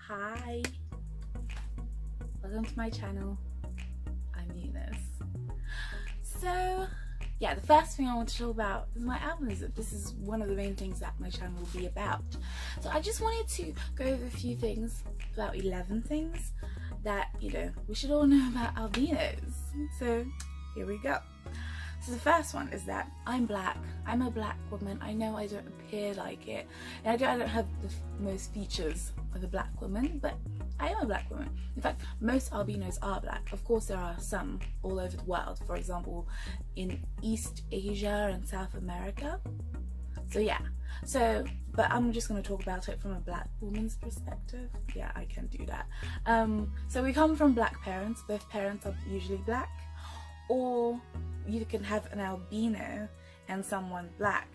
Hi, welcome to my channel. I'm Eunice. So yeah, the first thing I want to talk about is my albinism. This is one of the main things that my channel will be about. So I just wanted to go over a few things, about 11 things that, you know, we should all know about albinos. So here we go. So the first one is that I'm black. I'm a black woman. I know I don't appear like it, and I don't have the most features of a black woman, but I am a black woman. In fact, most albinos are black. Of course, there are some all over the world. For example, in East Asia and South America. So yeah. But I'm just going to talk about it from a black woman's perspective. Yeah, I can do that. So we come from black parents. Both parents are usually black, or you can have an albino and someone black,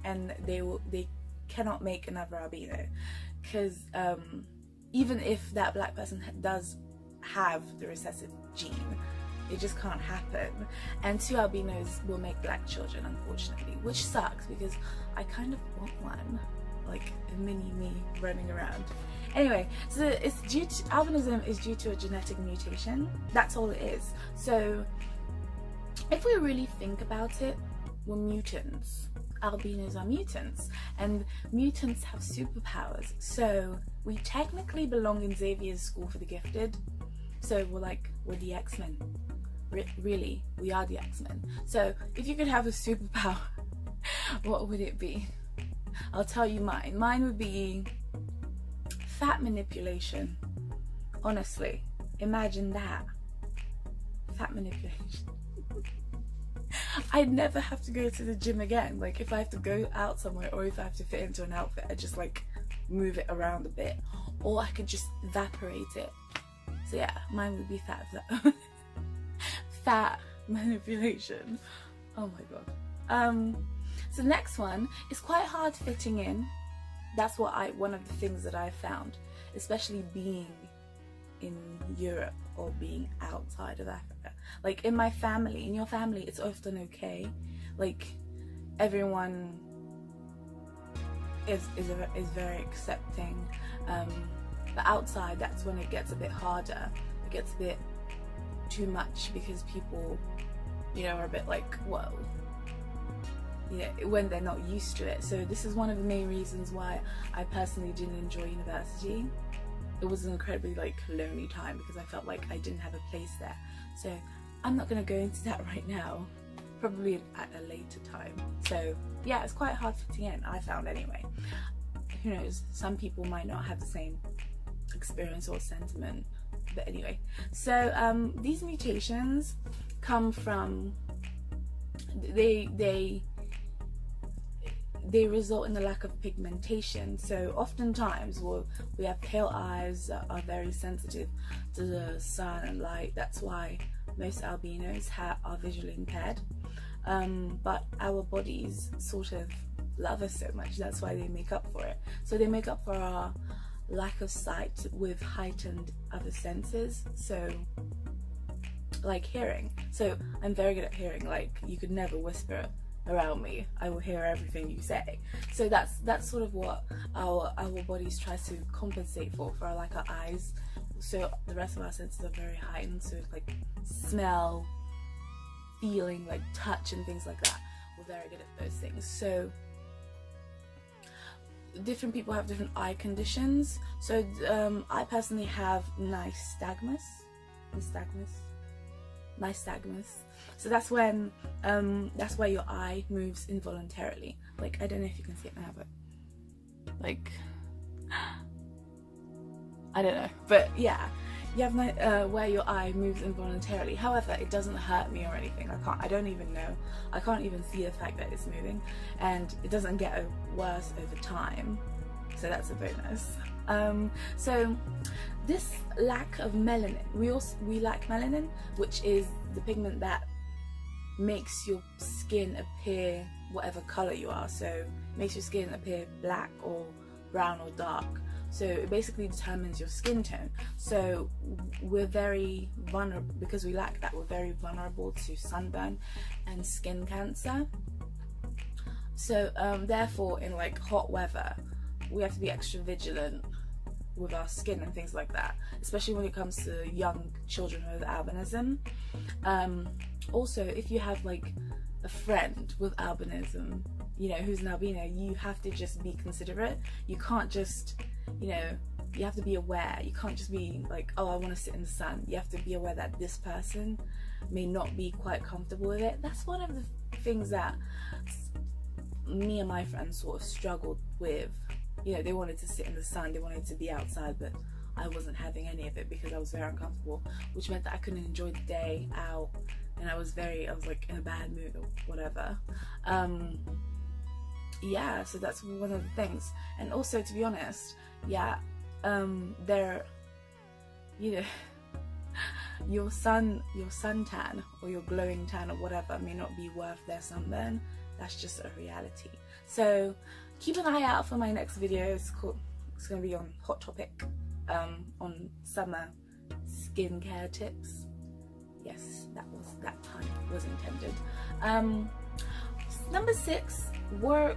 and they cannot make another albino, because even if that black person does have the recessive gene, it just can't happen. And two albinos will make black children, unfortunately, which sucks because I kind of want one, like a mini me running around. Anyway, so albinism is due to a genetic mutation. That's all it is. So if we really think about it, we're mutants. Albinos are mutants, and mutants have superpowers. So we technically belong in Xavier's School for the Gifted. So we're the X-Men. Really, we are the X-Men. So if you could have a superpower, what would it be? I'll tell you mine. Mine would be fat manipulation. Honestly, imagine that. Fat manipulation. I'd never have to go to the gym again. Like, if I have to go out somewhere, or if I have to fit into an outfit, I just like move it around a bit, or I could just evaporate it. So yeah, mine would be fat manipulation. Oh my god. So the next one is quite hard fitting in. That's one of the things that I found, especially being in Europe or being outside of Africa. Like in my family, in your family, it's often okay. Like everyone is very accepting. But outside, that's when it gets a bit harder. It gets a bit too much because people, you know, are a bit like, whoa, you know, when they're not used to it. So this is one of the main reasons why I personally didn't enjoy university. It was an incredibly lonely time because I felt like I didn't have a place there. So I'm not going to go into that right now, probably at a later time. So yeah, it's quite hard fitting in, I found anyway. Who knows, some people might not have the same experience or sentiment, but anyway. So these mutations come from, they result in the lack of pigmentation. So oftentimes we have pale eyes that are very sensitive to the sun and light. That's why most albinos are visually impaired. But our bodies sort of love us so much, that's why they make up for it. So they make up for our lack of sight with heightened other senses. So like hearing. So I'm very good at hearing. Like, you could never whisper around me, I will hear everything you say. So that's sort of what our bodies try to compensate for our eyes. So the rest of our senses are very heightened, so like smell, feeling, like touch and things like that. We're very good at those things. So different people have different eye conditions. So I personally have nystagmus. So that's when that's where your eye moves involuntarily. Like, I don't know if you can see it now, but like, I don't know, but yeah, you have where your eye moves involuntarily. However, it doesn't hurt me or anything. I don't even know. I can't even see the fact that it's moving, and it doesn't get worse over time. So that's a bonus. So this lack of melanin, we lack melanin, which is the pigment that makes your skin appear whatever color you are. So it makes your skin appear black or brown or dark. So it basically determines your skin tone. So we're very vulnerable, because we lack that, we're very vulnerable to sunburn and skin cancer. So therefore, in hot weather, we have to be extra vigilant with our skin and things like that, especially when it comes to young children with albinism. Also, if you have like a friend with albinism, you know, who's an albino, you have to just be considerate. You can't just, you know, you have to be aware. You can't just be like, oh, I want to sit in the sun. You have to be aware that this person may not be quite comfortable with it. That's one of the things that me and my friends sort of struggled with. You know, they wanted to sit in the sun, they wanted to be outside, but I wasn't having any of it because I was very uncomfortable, which meant that I couldn't enjoy the day out, and I was like in a bad mood or whatever. Yeah, so that's one of the things. And also, to be honest, yeah, they're, you know, your suntan or your glowing tan or whatever may not be worth their sunburn. That's just a reality. So keep an eye out for my next video. It's going to be on Hot Topic, on summer skincare tips. Yes, that pun was intended. Number 6, we're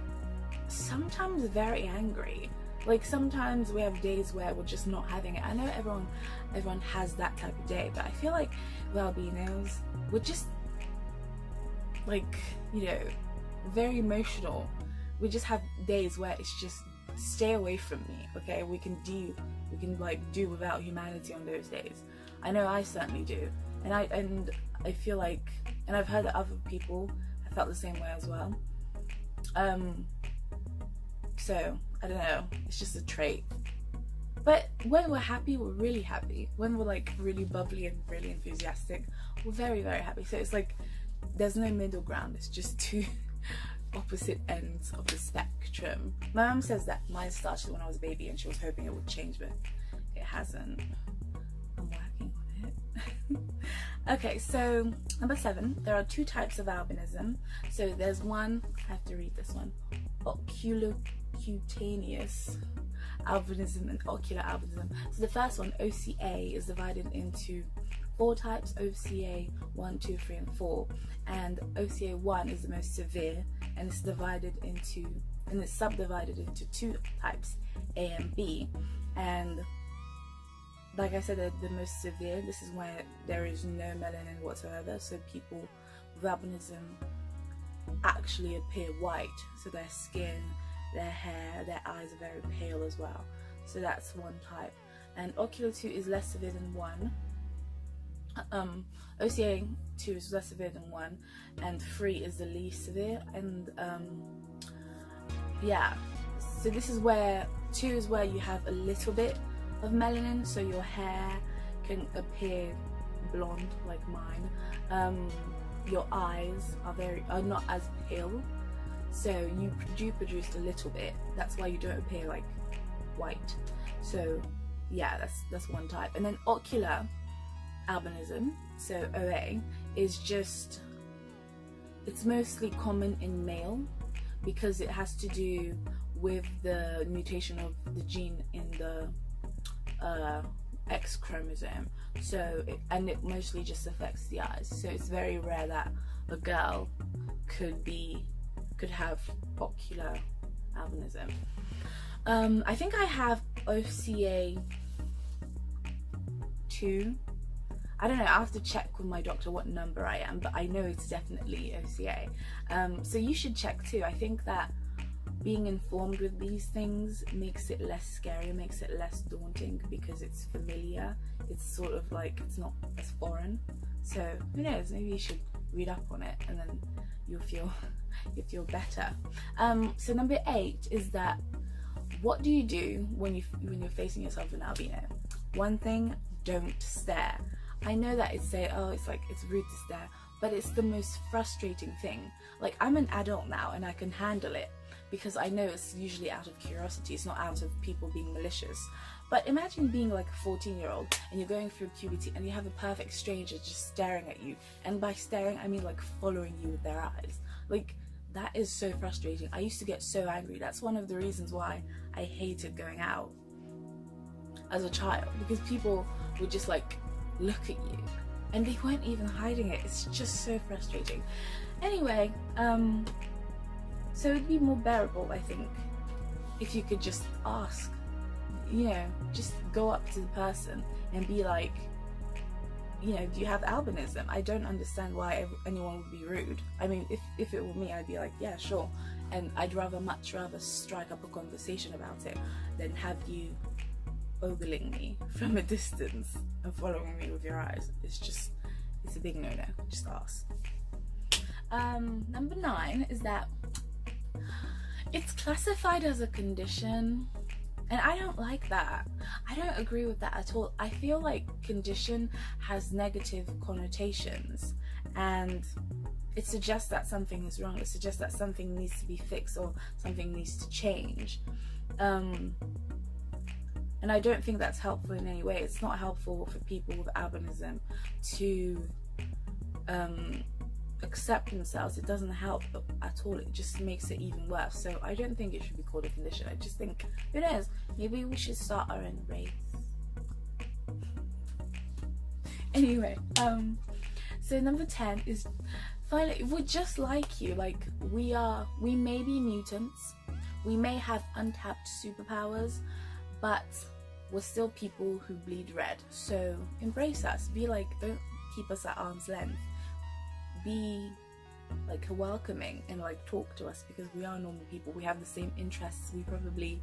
sometimes very angry. Like, sometimes we have days where we're just not having it. I know everyone has that type of day, but I feel like with albinos, we're just like, you know, very emotional. We just have days where it's just, stay away from me, okay? We can like do without humanity on those days. I know I certainly do, and I feel like, and I've heard that other people have felt the same way as well. So I don't know, it's just a trait. But when we're happy, we're really happy. When we're like really bubbly and really enthusiastic, we're very, very happy. So it's like there's no middle ground. It's just two opposite ends of the spectrum. My mum says that mine started when I was a baby and she was hoping it would change, but it hasn't. I'm working on it. Okay, so number 7, there are 2 types of albinism. So there's one, I have to read this one, oculocutaneous albinism and ocular albinism. So the first one, OCA, is divided into 4 types, OCA 1, 2, 3 and 4, and OCA 1 is the most severe, and it's subdivided into 2 types, A and B. And like I said, the most severe, this is where there is no melanin whatsoever, so people with albinism actually appear white, so their skin, their hair, their eyes are very pale as well. So that's one type. And ocular 2 is less severe than 1. OCA 2 is less severe than 1, and 3 is the least severe. And yeah, so this is where 2 is where you have a little bit of melanin, so your hair can appear blonde like mine. Your eyes are not as pale, so you do produce a little bit. That's why you don't appear like white. So yeah, that's one type. And then ocular albinism, so OA, is just, it's mostly common in male because it has to do with the mutation of the gene in the X chromosome. So it mostly just affects the eyes. So it's very rare that a girl could have ocular albinism. I think I have OCA 2. I don't know, I have to check with my doctor what number I am, but I know it's definitely OCA. So you should check too. I think that being informed with these things makes it less scary, makes it less daunting because it's familiar. It's sort of like, it's not as foreign. So who knows, maybe you should read up on it and then you'll feel better. So number 8 is that, what do you do when you're facing yourself with an albino? One thing, don't stare. I know that it's rude to stare, but it's the most frustrating thing. Like, I'm an adult now and I can handle it because I know it's usually out of curiosity, it's not out of people being malicious. But imagine being like a 14-year-old and you're going through puberty and you have a perfect stranger just staring at you, and by staring I mean like following you with their eyes. Like, that is so frustrating. I used to get so angry. That's one of the reasons why I hated going out as a child, because people would just like look at you and they weren't even hiding it. It's just so frustrating. Anyway, so it'd be more bearable, I think, if you could just ask you know, just go up to the person and be like, you know, do you have albinism? I don't understand why anyone would be rude. I mean, if it were me, I'd be like, yeah, sure. And I'd much rather strike up a conversation about it than have you ogling me from a distance and following me with your eyes. It's a big no-no. Just ask. Number 9 is that it's classified as a condition, and I don't like that. I don't agree with that at all. I feel like condition has negative connotations, and it suggests that something is wrong. It suggests that something needs to be fixed or something needs to change. And I don't think that's helpful in any way. It's not helpful for people with albinism to accept themselves. It doesn't help at all. It just makes it even worse. So I don't think it should be called a condition. I just think, who knows, maybe we should start our own race. Anyway, so number 10 is, finally, we're just like you. Like, we may be mutants, we may have untapped superpowers, but we're still people who bleed red. So embrace us. Be like, don't keep us at arm's length. Be like welcoming and like talk to us, because we are normal people. We have the same interests. We probably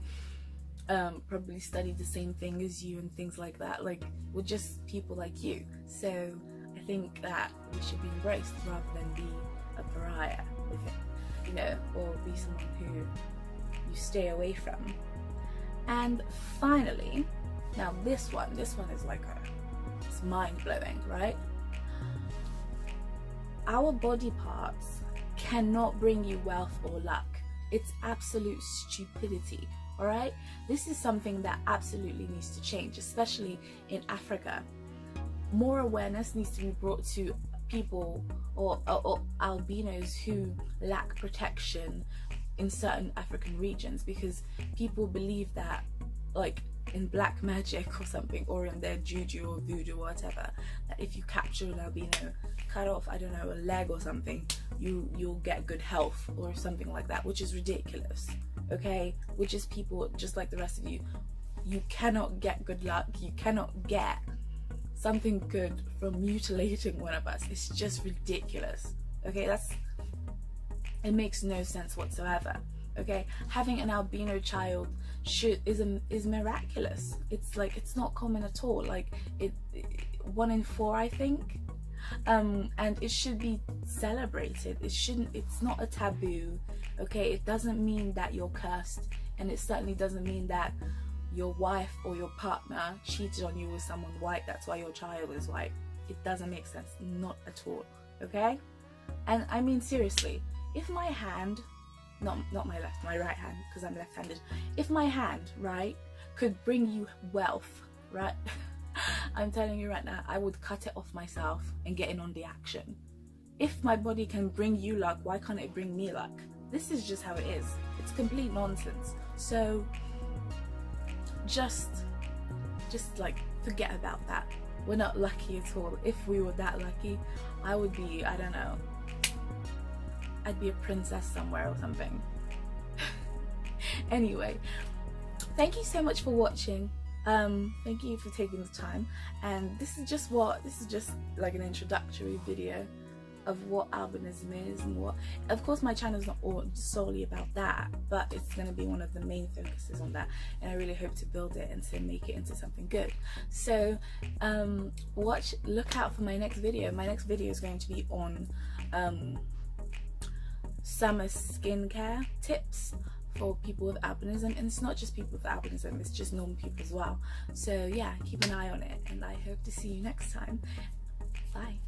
studied the same thing as you and things like that. Like, we're just people like you. So I think that we should be embraced rather than be a pariah with it, you know, or be someone who you stay away from. And finally, now this one is like it's mind-blowing, right? Our body parts cannot bring you wealth or luck. It's absolute stupidity, all right? This is something that absolutely needs to change, especially in Africa. More awareness needs to be brought to people or albinos who lack protection in certain African regions, because people believe that, like, in black magic or something, or in their juju or voodoo or whatever, that if you capture an albino, cut off, I don't know, a leg or something, you'll get good health or something like that, which is ridiculous. Okay, we're just people just like the rest of you. You cannot get good luck, you cannot get something good from mutilating one of us. It's just ridiculous. Okay, it makes no sense whatsoever. Okay, having an albino child is miraculous. It's like, it's not common at all. Like, 1 in 4, I think, and it should be celebrated. It's not a taboo. Okay, it doesn't mean that you're cursed, and it certainly doesn't mean that your wife or your partner cheated on you with someone white. That's why your child is white. It doesn't make sense, not at all. Okay, and I mean, seriously, if my hand, not my left, my right hand, because I'm left-handed, if my hand, right, could bring you wealth, right, I'm telling you right now, I would cut it off myself and get in on the action. If my body can bring you luck, why can't it bring me luck? This is just how it is. It's complete nonsense. So just like, forget about that. We're not lucky at all. If we were that lucky, I would be, I don't know, I'd be a princess somewhere or something. Anyway, thank you so much for watching. Thank you for taking the time, and this is just like an introductory video of what albinism is, and what, of course, my channel is not all solely about that, but it's going to be one of the main focuses on that, and I really hope to build it and to make it into something good. So look out for my next video. My next video is going to be on summer skincare tips for people with albinism, and it's not just people with albinism, it's just normal people as well. So yeah, keep an eye on it, and I hope to see you next time. Bye.